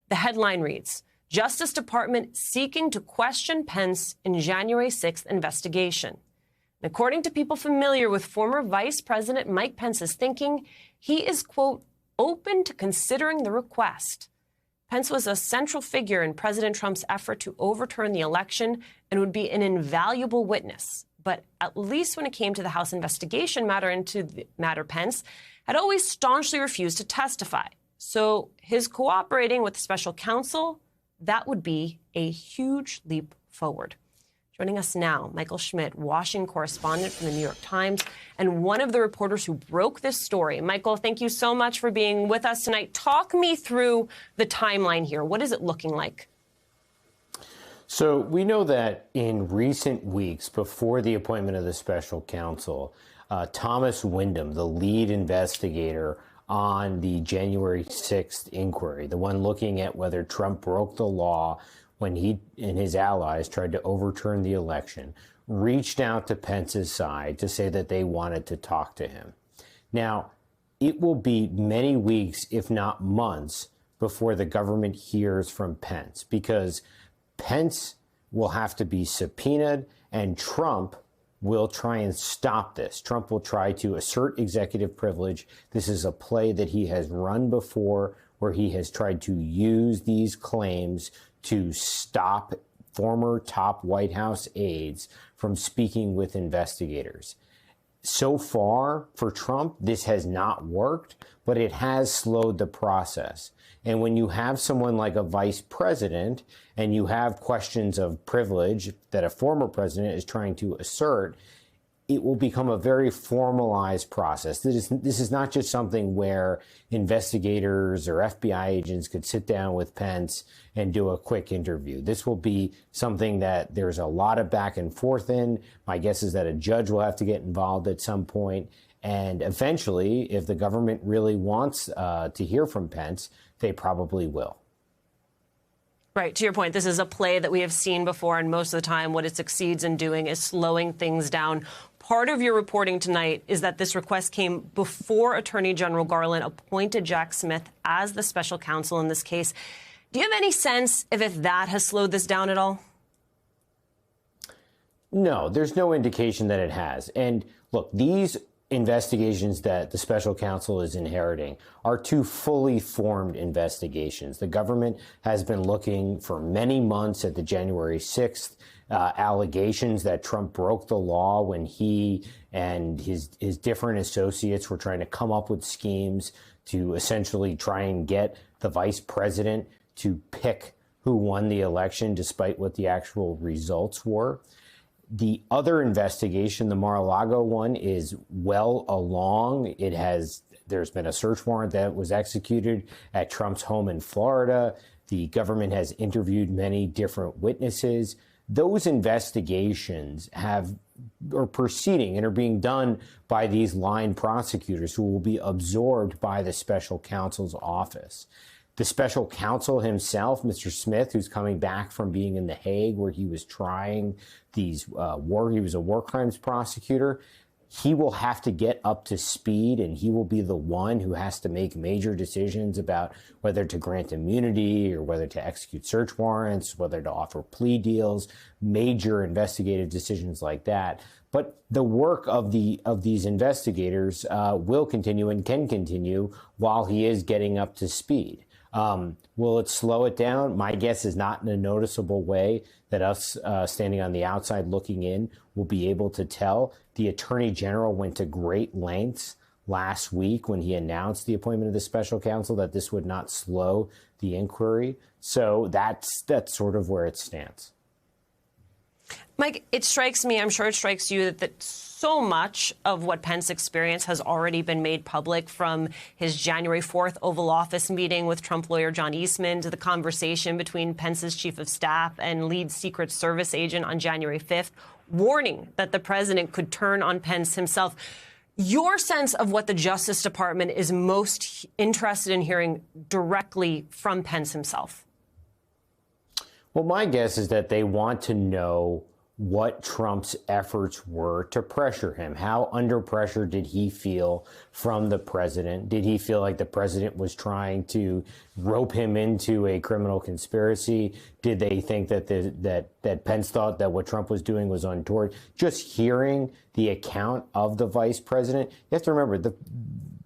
The headline reads, Justice Department seeking to question Pence in January 6th investigation. And according to people familiar with former Vice President Mike Pence's thinking, he is, quote, open to considering the request. Pence was a central figure in President Trump's effort to overturn the election and would be an invaluable witness. But at least when it came to the House investigation matter, Pence had always staunchly refused to testify. So his cooperating with the special counsel, that would be a huge leap forward. Joining us now, Michael Schmidt, Washington correspondent from the New York Times, and one of the reporters who broke this story. Michael, thank you so much for being with us tonight. Talk me through the timeline here. What is it looking like? So we know that in recent weeks, before the appointment of the special counsel, Thomas Windom, the lead investigator on the January 6th inquiry, the one looking at whether Trump broke the law when he and his allies tried to overturn the election, reached out to Pence's side to say that they wanted to talk to him. Now, it will be many weeks, if not months, before the government hears from Pence, because Pence will have to be subpoenaed and Trump will try and stop this. Trump will try to assert executive privilege. This is a play that he has run before, where he has tried to use these claims to stop former top White House aides from speaking with investigators. So far, for Trump, this has not worked, but it has slowed the process. And when you have someone like a vice president and you have questions of privilege that a former president is trying to assert, it will become a very formalized process. This is not just something where investigators or FBI agents could sit down with Pence and do a quick interview. This will be something that there's a lot of back and forth in. My guess is that a judge will have to get involved at some point. And eventually, if the government really wants to hear from Pence, they probably will. Right. To your point, this is a play that we have seen before, and most of the time what it succeeds in doing is slowing things down. Part of your reporting tonight is that this request came before Attorney General Garland appointed Jack Smith as the special counsel in this case. Do you have any sense if that has slowed this down at all? No, there's no indication that it has. And look, these investigations that the special counsel is inheriting are two fully formed investigations. The government has been looking for many months at the January 6th allegations that Trump broke the law when he and his different associates were trying to come up with schemes to essentially try and get the vice president to pick who won the election despite what the actual results were. The other investigation, the Mar-a-Lago one, is well along. There's been a search warrant that was executed at Trump's home in Florida. The government has interviewed many different witnesses. Those investigations are proceeding and are being done by these line prosecutors who will be absorbed by the special counsel's office. The special counsel himself, Mr. Smith, who's coming back from being in The Hague, where he was trying he was a war crimes prosecutor. He will have to get up to speed, and he will be the one who has to make major decisions about whether to grant immunity or whether to execute search warrants, whether to offer plea deals, major investigative decisions like that. But the work of these investigators will continue and can continue while he is getting up to speed. Will it slow it down? My guess is not in a noticeable way that us standing on the outside looking in will be able to tell. The Attorney General went to great lengths last week when he announced the appointment of the special counsel that this would not slow the inquiry. So that's sort of where it stands. Mike, it strikes me, I'm sure it strikes you, that so much of what Pence experienced has already been made public, from his January 4th Oval Office meeting with Trump lawyer John Eastman to the conversation between Pence's chief of staff and lead Secret Service agent on January 5th, warning that the president could turn on Pence himself. Your sense of what the Justice Department is most interested in hearing directly from Pence himself? Well, my guess is that they want to know what Trump's efforts were to pressure him. How under pressure did he feel from the president? Did he feel like the president was trying to rope him into a criminal conspiracy? Did they think that that Pence thought that what Trump was doing was untoward? Just hearing the account of the vice president, you have to remember,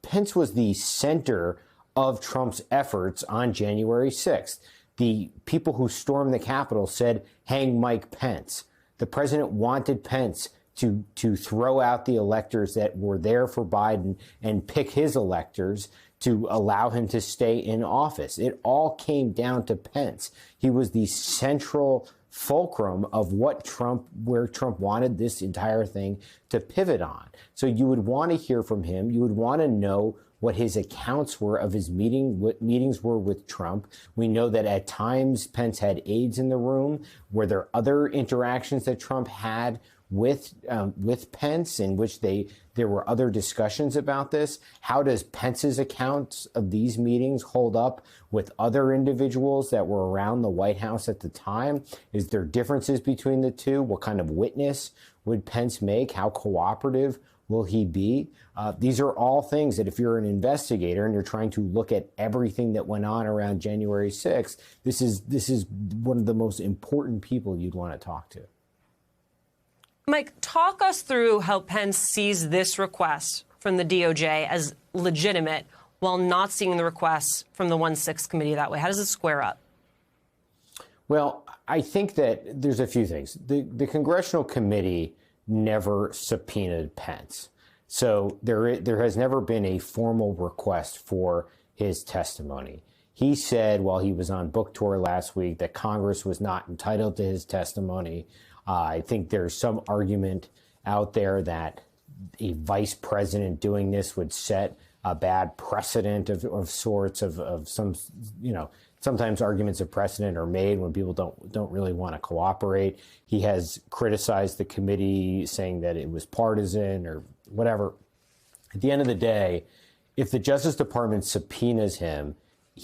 Pence was the center of Trump's efforts on January 6th. The people who stormed the Capitol said, "Hang Mike Pence." The president wanted Pence to throw out the electors that were there for Biden and pick his electors to allow him to stay in office. It all came down to Pence. He was the central fulcrum of where Trump wanted this entire thing to pivot on. So you would want to hear from him. You would want to know what his accounts were of his what meetings were with Trump. We know that at times Pence had aides in the room. Were there other interactions that Trump had with Pence in which there were other discussions about this? How does Pence's accounts of these meetings hold up with other individuals that were around the White House at the time? Is there differences between the two? What kind of witness would Pence make? How cooperative will he be? These are all things that if you're an investigator and you're trying to look at everything that went on around January 6th, this is one of the most important people you'd want to talk to. Mike, talk us through how Pence sees this request from the DOJ as legitimate while not seeing the requests from the 1-6 committee that way. How does it square up? Well, I think that there's a few things. The congressional committee never subpoenaed Pence. So there has never been a formal request for his testimony. He said while he was on book tour last week that Congress was not entitled to his testimony. I think there's some argument out there that a vice president doing this would set a bad precedent of sorts of some, sometimes arguments of precedent are made when people don't really want to cooperate. He has criticized the committee, saying that it was partisan or whatever. At the end of the day, if the Justice Department subpoenas him,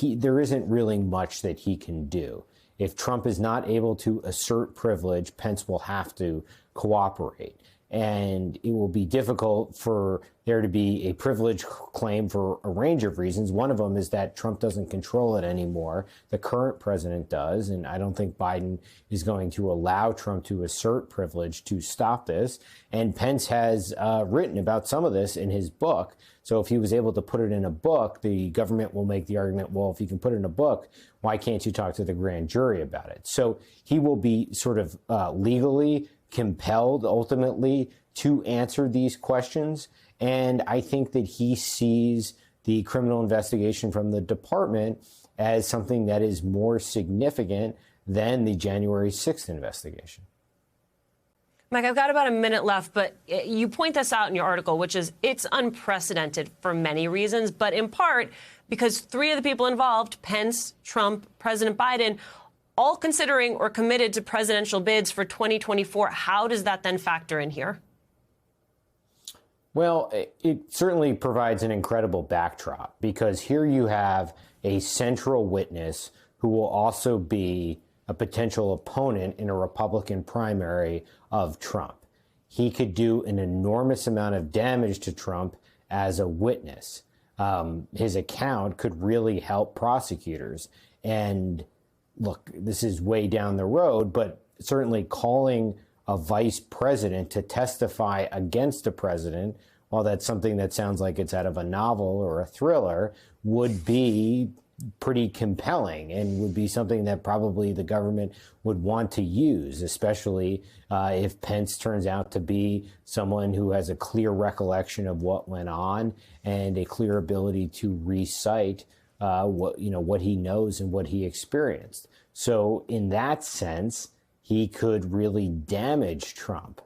there isn't really much that he can do. If Trump is not able to assert privilege, Pence will have to cooperate. And it will be difficult for there to be a privilege claim for a range of reasons. One of them is that Trump doesn't control it anymore. The current president does. And I don't think Biden is going to allow Trump to assert privilege to stop this. And Pence has written about some of this in his book. So if he was able to put it in a book, the government will make the argument, well, if you can put it in a book, why can't you talk to the grand jury about it? So he will be sort of legally compelled ultimately to answer these questions. And I think that he sees the criminal investigation from the department as something that is more significant than the January 6th investigation. Mike, I've got about a minute left, but you point this out in your article, which is it's unprecedented for many reasons, but in part because three of the people involved, Pence, Trump, President Biden, all considering or committed to presidential bids for 2024. How does that then factor in here? Well, it certainly provides an incredible backdrop because here you have a central witness who will also be a potential opponent in a Republican primary of Trump. He could do an enormous amount of damage to Trump as a witness. His account could really help prosecutors. And look, this is way down the road, but certainly calling a vice president to testify against a president, while that's something that sounds like it's out of a novel or a thriller, would be pretty compelling and would be something that probably the government would want to use, especially if Pence turns out to be someone who has a clear recollection of what went on and a clear ability to recite what he knows and what he experienced. So in that sense, he could really damage Trump.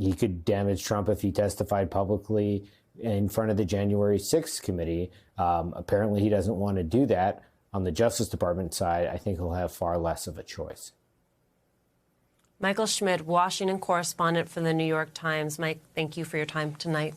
He could damage Trump if he testified publicly in front of the January 6th committee. Apparently, he doesn't want to do that. On the Justice Department side, I think he'll have far less of a choice. Michael Schmidt, Washington correspondent for the New York Times. Mike, thank you for your time tonight.